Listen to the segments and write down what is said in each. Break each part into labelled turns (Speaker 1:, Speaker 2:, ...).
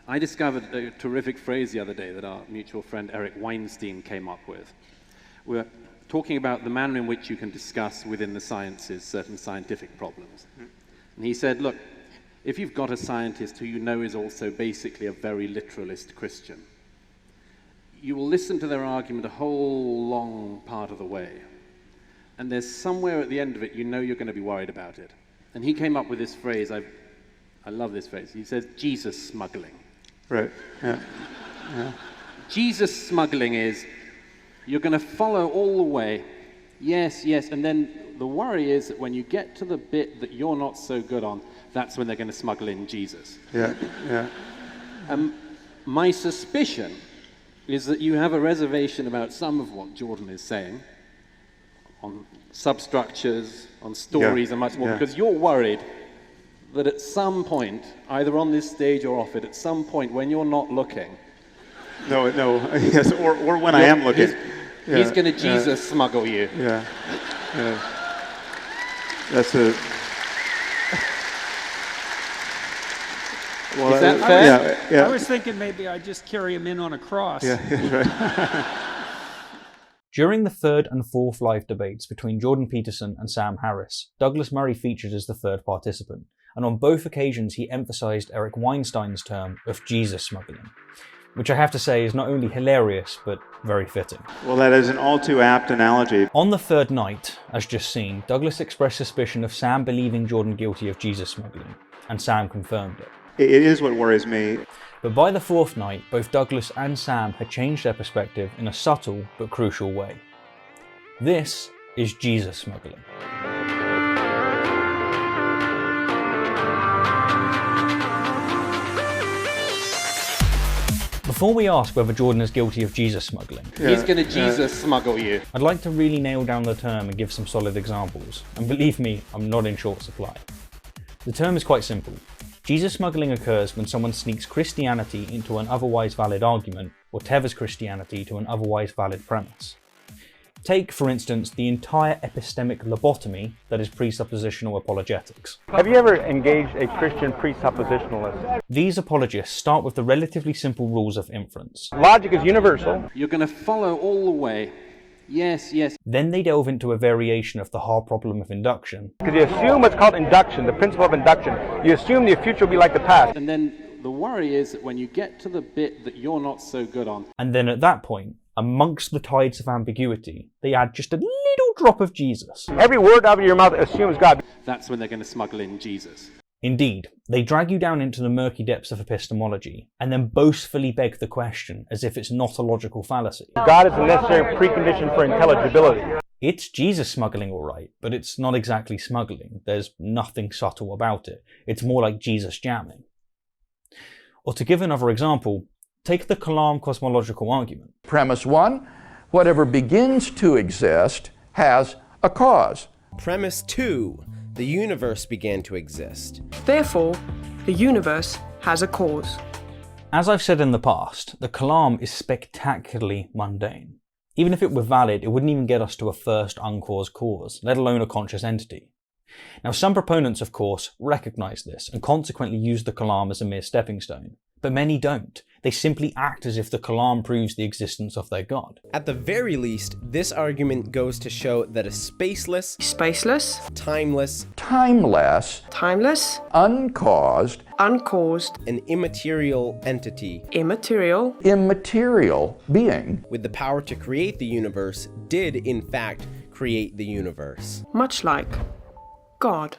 Speaker 1: I discovered a terrific phrase the other day that our mutual friend Eric Weinstein came up with. We're talking about the manner in which you can discuss within the sciences certain scientific problems. And he said, look, if you've got a scientist who you know is also basically a very literalist Christian, you will listen to their argument a whole long part of the way. And there's somewhere at the end of it, you know you're going to be worried about it. And he came up with this phrase, I love this phrase. He says, Jesus smuggling.
Speaker 2: Right, yeah.
Speaker 1: Jesus smuggling is, you're going to follow all the way, yes, and then the worry is that when you get to the bit that you're not so good on, that's when they're going to smuggle in Jesus.
Speaker 2: Yeah.
Speaker 1: My suspicion is that you have a reservation about some of what Jordan is saying, on substructures, on stories, and much more, because you're worried that at some point, either on this stage or off it, at some point when you're not looking...
Speaker 2: No, yes, or when I am looking.
Speaker 1: He's going to Jesus smuggle you.
Speaker 2: Yeah. That's a... Well,
Speaker 1: is that fair?
Speaker 3: Yeah. I was thinking maybe I'd just carry him in on a cross.
Speaker 2: Yeah, right.
Speaker 4: During the third and fourth live debates between Jordan Peterson and Sam Harris, Douglas Murray featured as the third participant, and on both occasions he emphasised Eric Weinstein's term of Jesus smuggling, which I have to say is not only hilarious, but very fitting.
Speaker 2: Well, that is an all too apt analogy.
Speaker 4: On the third night, as just seen, Douglas expressed suspicion of Sam believing Jordan guilty of Jesus smuggling, and Sam confirmed it.
Speaker 2: It is what worries me.
Speaker 4: But by the fourth night, both Douglas and Sam had changed their perspective in a subtle but crucial way. This is Jesus smuggling. Before we ask whether Jordan is guilty of Jesus smuggling,
Speaker 1: he's going to Jesus smuggle you.
Speaker 4: I'd like to really nail down the term and give some solid examples, and believe me, I'm not in short supply. The term is quite simple. Jesus smuggling occurs when someone sneaks Christianity into an otherwise valid argument, or tethers Christianity to an otherwise valid premise. Take, for instance, the entire epistemic lobotomy that is presuppositional apologetics.
Speaker 5: Have you ever engaged a Christian presuppositionalist?
Speaker 4: These apologists start with the relatively simple rules of inference.
Speaker 5: Logic is universal.
Speaker 1: You're going to follow all the way. Yes.
Speaker 4: Then they delve into a variation of the hard problem of induction.
Speaker 5: Because you assume what's called induction, the principle of induction. You assume the future will be like the past.
Speaker 1: And then the worry is that when you get to the bit that you're not so good on...
Speaker 4: And then at that point, amongst the tides of ambiguity, they add just a little drop of Jesus.
Speaker 5: Every word out of your mouth assumes God.
Speaker 1: That's when they're going to smuggle in Jesus.
Speaker 4: Indeed, they drag you down into the murky depths of epistemology, and then boastfully beg the question as if it's not a logical fallacy.
Speaker 5: God is a necessary precondition for intelligibility.
Speaker 4: It's Jesus smuggling, all right, but it's not exactly smuggling. There's nothing subtle about it. It's more like Jesus jamming. Or to give another example, take the Kalam cosmological argument.
Speaker 6: Premise 1, whatever begins to exist has a cause.
Speaker 7: Premise 2, the universe began to exist.
Speaker 8: Therefore, the universe has a cause.
Speaker 4: As I've said in the past, the Kalam is spectacularly mundane. Even if it were valid, it wouldn't even get us to a first uncaused cause, let alone a conscious entity. Now, some proponents, of course, recognise this and consequently use the Kalam as a mere stepping stone. But many don't. They simply act as if the Kalam proves the existence of their God.
Speaker 7: At the very least, this argument goes to show that a spaceless, timeless,
Speaker 6: uncaused,
Speaker 7: an immaterial entity,
Speaker 8: immaterial
Speaker 6: being,
Speaker 7: with the power to create the universe, did in fact create the universe.
Speaker 8: Much like God.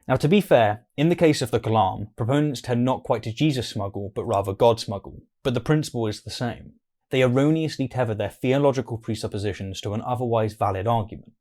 Speaker 4: Now, to be fair, in the case of the Kalam, proponents tend not quite to Jesus smuggle, but rather God smuggle, but the principle is the same. They erroneously tether their theological presuppositions to an otherwise valid argument.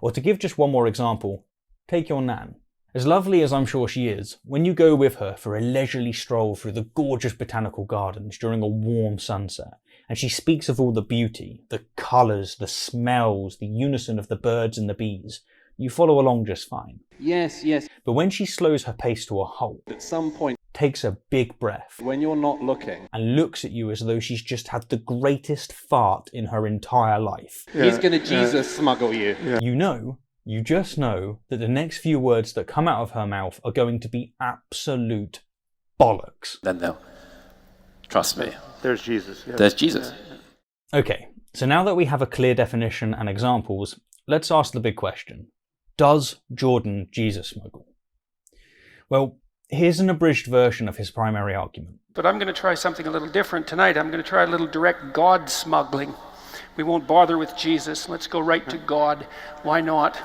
Speaker 4: Or to give just one more example, take your nan. As lovely as I'm sure she is, when you go with her for a leisurely stroll through the gorgeous botanical gardens during a warm sunset, and she speaks of all the beauty, the colours, the smells, the unison of the birds and the bees, you follow along just fine.
Speaker 1: Yes.
Speaker 4: But when she slows her pace to a halt,
Speaker 1: at some point,
Speaker 4: takes a big breath,
Speaker 1: when you're not looking,
Speaker 4: and looks at you as though she's just had the greatest fart in her entire life.
Speaker 1: He's going to Jesus smuggle you.
Speaker 4: You just know that the next few words that come out of her mouth are going to be absolute bollocks.
Speaker 1: Then they'll Trust me.
Speaker 2: There's Jesus. Yes.
Speaker 1: There's Jesus.
Speaker 4: Okay, so now that we have a clear definition and examples, let's ask the big question. Does Jordan Jesus smuggle? Well, here's an abridged version of his primary argument.
Speaker 3: But I'm going to try something a little different tonight. I'm going to try a little direct God smuggling. We won't bother with Jesus. Let's go right to God. Why not?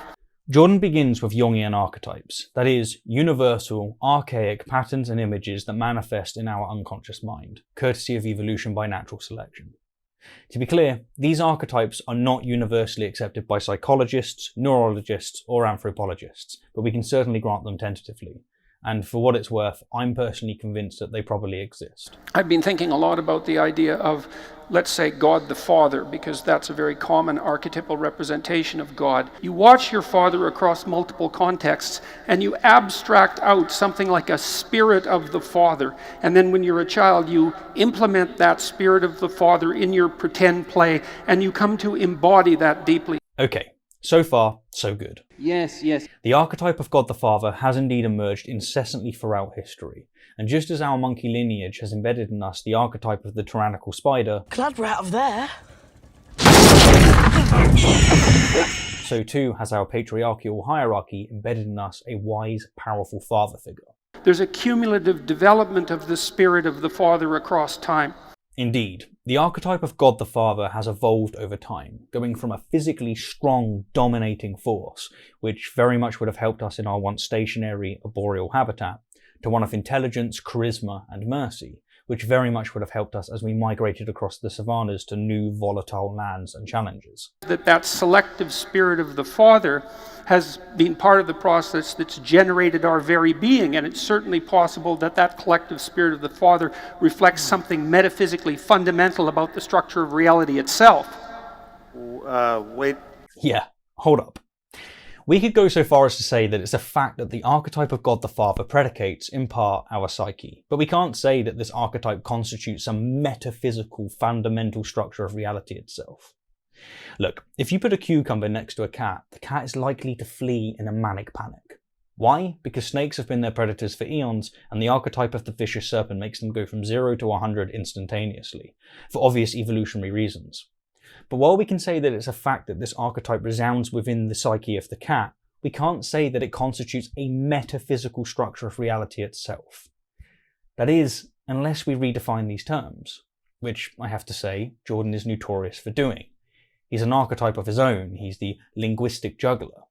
Speaker 4: Jordan begins with Jungian archetypes, that is, universal, archaic patterns and images that manifest in our unconscious mind, courtesy of evolution by natural selection. To be clear, these archetypes are not universally accepted by psychologists, neurologists, or anthropologists, but we can certainly grant them tentatively. And for what it's worth, I'm personally convinced that they probably exist.
Speaker 3: I've been thinking a lot about the idea of, let's say, God the Father, because that's a very common archetypal representation of God. You watch your Father across multiple contexts, and you abstract out something like a spirit of the Father. And then when you're a child, you implement that spirit of the Father in your pretend play, and you come to embody that deeply.
Speaker 4: Okay, so far, so good.
Speaker 1: Yes, yes.
Speaker 4: The archetype of God the Father has indeed emerged incessantly throughout history, and just as our monkey lineage has embedded in us the archetype of the tyrannical spider,
Speaker 9: glad we're out of there,
Speaker 4: so too has our patriarchal hierarchy embedded in us a wise, powerful father figure.
Speaker 3: There's a cumulative development of the spirit of the Father across time.
Speaker 4: Indeed, the archetype of God the Father has evolved over time, going from a physically strong, dominating force, which very much would have helped us in our once stationary, arboreal habitat, to one of intelligence, charisma, and mercy, which very much would have helped us as we migrated across the savannas to new, volatile lands and challenges.
Speaker 3: That selective spirit of the Father has been part of the process that's generated our very being, and it's certainly possible that that collective spirit of the Father reflects something metaphysically fundamental about the structure of reality itself.
Speaker 2: Wait.
Speaker 4: Yeah, hold up. We could go so far as to say that it's a fact that the archetype of God the Father predicates, in part, our psyche, but we can't say that this archetype constitutes some metaphysical, fundamental structure of reality itself. Look, if you put a cucumber next to a cat, the cat is likely to flee in a manic panic. Why? Because snakes have been their predators for eons, and the archetype of the vicious serpent makes them go from 0 to 100 instantaneously, for obvious evolutionary reasons. But while we can say that it's a fact that this archetype resounds within the psyche of the cat, we can't say that it constitutes a metaphysical structure of reality itself. That is, unless we redefine these terms, which I have to say, Jordan is notorious for doing. He's an archetype of his own, he's the linguistic juggler.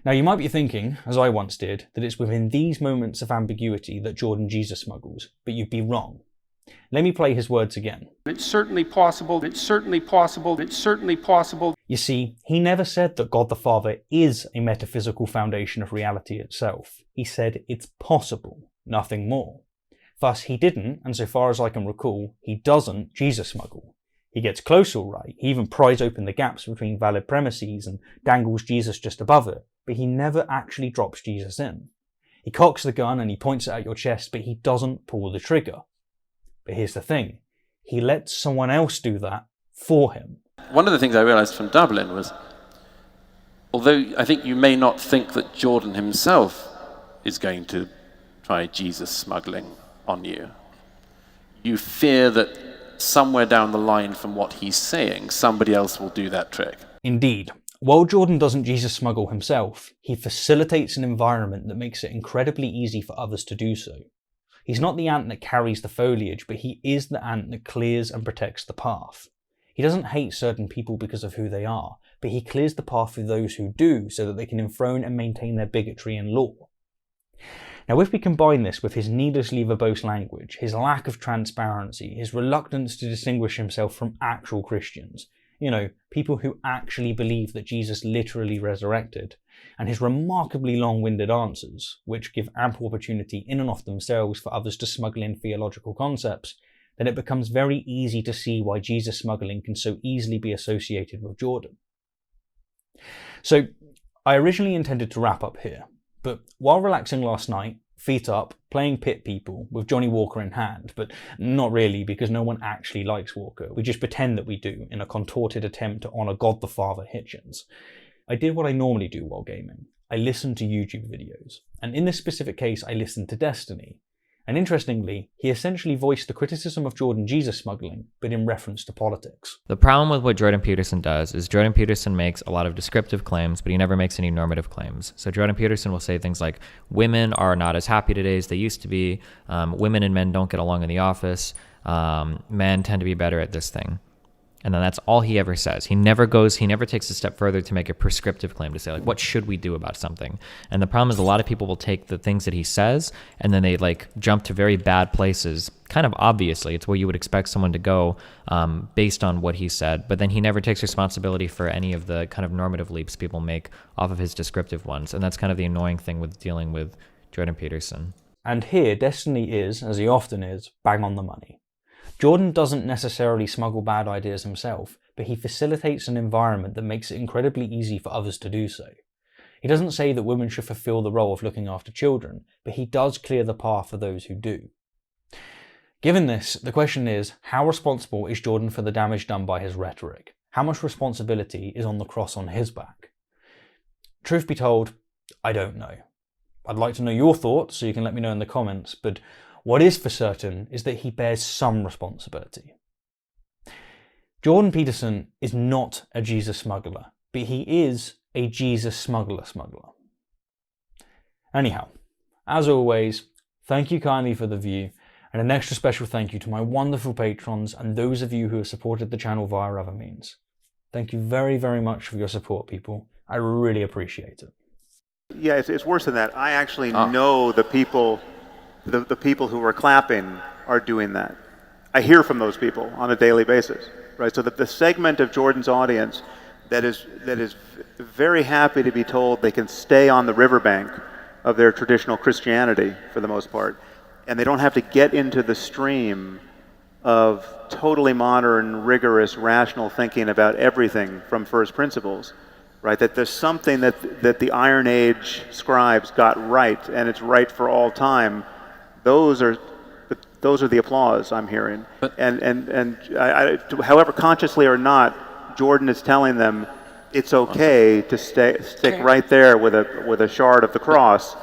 Speaker 4: Now you might be thinking, as I once did, that it's within these moments of ambiguity that Jordan Jesus smuggles, but you'd be wrong. Let me play his words again.
Speaker 3: It's certainly possible, it's certainly possible, it's certainly possible.
Speaker 4: You see, he never said that God the Father is a metaphysical foundation of reality itself. He said it's possible, nothing more. Thus, he didn't, and so far as I can recall, he doesn't Jesus smuggle. He gets close all right, he even pries open the gaps between valid premises and dangles Jesus just above it, but he never actually drops Jesus in. He cocks the gun and he points it at your chest, but he doesn't pull the trigger. But here's the thing, he lets someone else do that for him.
Speaker 1: One of the things I realized from Dublin was, although I think you may not think that Jordan himself is going to try Jesus smuggling on you, you fear that somewhere down the line from what he's saying, somebody else will do that trick.
Speaker 4: Indeed. While Jordan doesn't Jesus smuggle himself, he facilitates an environment that makes it incredibly easy for others to do so. He's not the ant that carries the foliage, but he is the ant that clears and protects the path. He doesn't hate certain people because of who they are, but he clears the path for those who do so that they can enthrone and maintain their bigotry and law. Now, if we combine this with his needlessly verbose language, his lack of transparency, his reluctance to distinguish himself from actual Christians, people who actually believe that Jesus literally resurrected, and his remarkably long-winded answers, which give ample opportunity in and of themselves for others to smuggle in theological concepts, then it becomes very easy to see why Jesus smuggling can so easily be associated with Jordan. So, I originally intended to wrap up here, but while relaxing last night, feet up, playing pit people with Johnny Walker in hand, but not really because no one actually likes Walker, we just pretend that we do in a contorted attempt to honour God the Father Hitchens. I did what I normally do while gaming. I listened to YouTube videos, and in this specific case I listened to Destiny, And interestingly, he essentially voiced the criticism of Jordan Jesus smuggling, but in reference to politics.
Speaker 9: The problem with what Jordan Peterson does is Jordan Peterson makes a lot of descriptive claims, but he never makes any normative claims. So Jordan Peterson will say things like, women are not as happy today as they used to be, women and men don't get along in the office, men tend to be better at this thing. And then that's all he ever says. He never takes a step further to make a prescriptive claim to say, like, what should we do about something? And the problem is a lot of people will take the things that he says and then they like jump to very bad places. Kind of obviously, it's where you would expect someone to go based on what he said. But then he never takes responsibility for any of the kind of normative leaps people make off of his descriptive ones. And that's kind of the annoying thing with dealing with Jordan Peterson.
Speaker 4: And here, Destiny is, as he often is, bang on the money. Jordan doesn't necessarily smuggle bad ideas himself, but he facilitates an environment that makes it incredibly easy for others to do so. He doesn't say that women should fulfill the role of looking after children, but he does clear the path for those who do. Given this, the question is, how responsible is Jordan for the damage done by his rhetoric? How much responsibility is on the cross on his back? Truth be told, I don't know. I'd like to know your thoughts, so you can let me know in the comments, but what is for certain is that he bears some responsibility. Jordan Peterson is not a Jesus smuggler, but he is a Jesus smuggler. Anyhow, as always, thank you kindly for the view, and an extra special thank you to my wonderful patrons and those of you who have supported the channel via other means. Thank you very, very much for your support, people. I really appreciate it.
Speaker 2: Yeah, it's worse than that. I actually know the people. The people who are clapping are doing that. I hear from those people on a daily basis, right? So that the segment of Jordan's audience that is very happy to be told they can stay on the riverbank of their traditional Christianity for the most part, and they don't have to get into the stream of totally modern, rigorous, rational thinking about everything from first principles, right? That there's something that the Iron Age scribes got right, and it's right for all time. Those are the applause I'm hearing, and however consciously or not, Jordan is telling them it's okay to stick right there with a shard of the cross